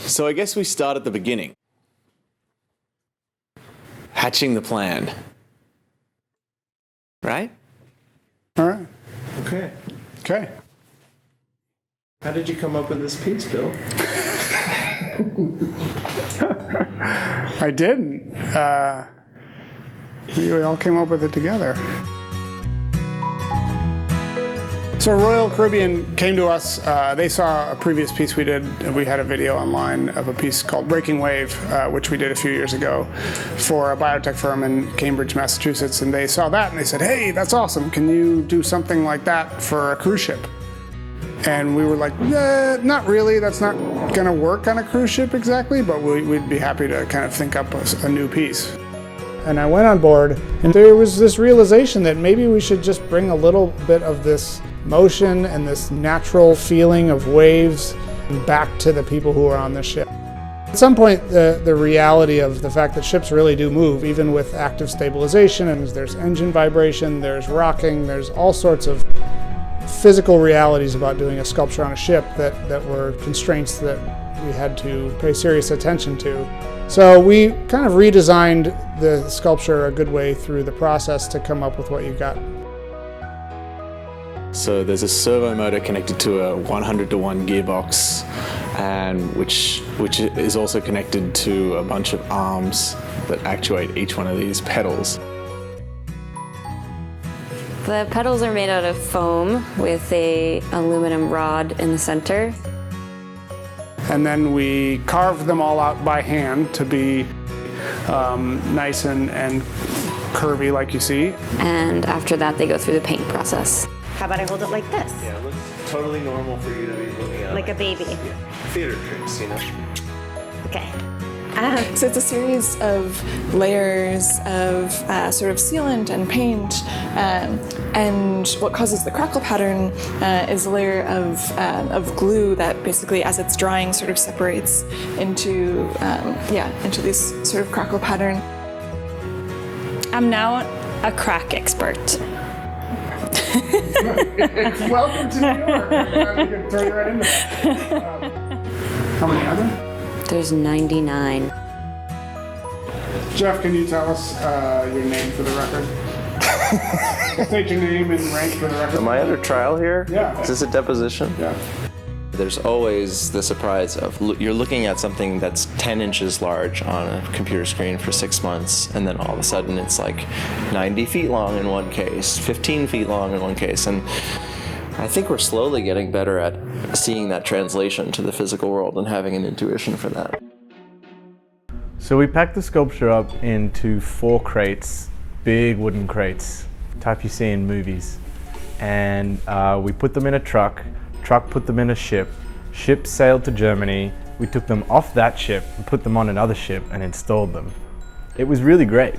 So I guess we start at the beginning. Hatching the plan. Right? All right. Okay. Okay. How did you come up with this piece, Bill? I didn't. We all came up with it together. So Royal Caribbean came to us. They saw a previous piece we did. We had a video online of a piece called Breaking Wave, which we did a few years ago for a biotech firm in Cambridge, Massachusetts. And they saw that and they said, hey, that's awesome. Can you do something like that for a cruise ship? And we were like, not really. That's not going to work on a cruise ship exactly, but we'd be happy to kind of think up a new piece. And I went on board, and there was this realization that maybe we should just bring a little bit of this motion and this natural feeling of waves back to the people who are on the ship. At some point, the reality of the fact that ships really do move, even with active stabilization, and there's engine vibration, there's rocking, there's all sorts of physical realities about doing a sculpture on a ship that were constraints that we had to pay serious attention to. So we kind of redesigned the sculpture a good way through the process to come up with what you got. So there's a servo motor connected to a 100-to-1 gearbox, and which is also connected to a bunch of arms that actuate each one of these pedals. The pedals are made out of foam with a aluminum rod in the center. And then we carved them all out by hand to be nice and curvy like you see. And after that, they go through the paint process. How about I hold it like this? Yeah, it looks totally normal for you to be looking at. Like a baby. Theater tricks, you know? Okay. So it's a series of layers of sort of sealant and paint, and what causes the crackle pattern is a layer of glue that basically, as it's drying, sort of separates into these sort of crackle pattern. I'm now a crack expert. Welcome to New York. We can throw you right into it. How many are there? There's 99. Jeff, can you tell us your name for the record? State your name and rank for the record. Am I under trial here? Yeah. Is this a deposition? Yeah. There's always the surprise of you're looking at something that's 10 inches large on a computer screen for 6 months, and then all of a sudden it's like 90 feet long in one case, 15 feet long in one case, and I think we're slowly getting better at seeing that translation to the physical world and having an intuition for that. So we packed the sculpture up into 4 crates, big wooden crates, type you see in movies. And we put them in a truck put them in a ship sailed to Germany, we took them off that ship and put them on another ship and installed them. It was really great.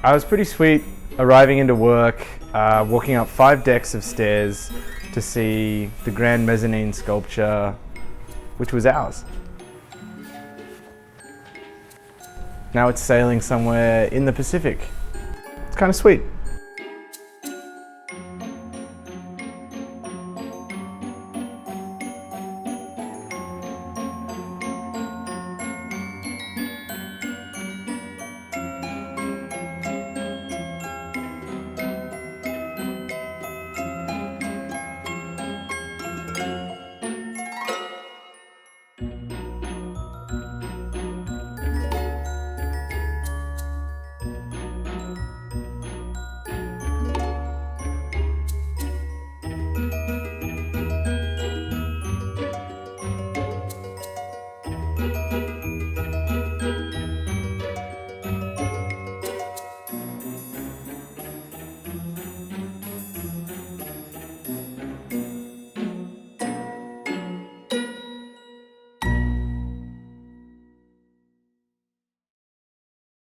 I was pretty sweet arriving into work, walking up 5 decks of stairs to see the grand mezzanine sculpture, which was ours. Now it's sailing somewhere in the Pacific. It's kind of sweet.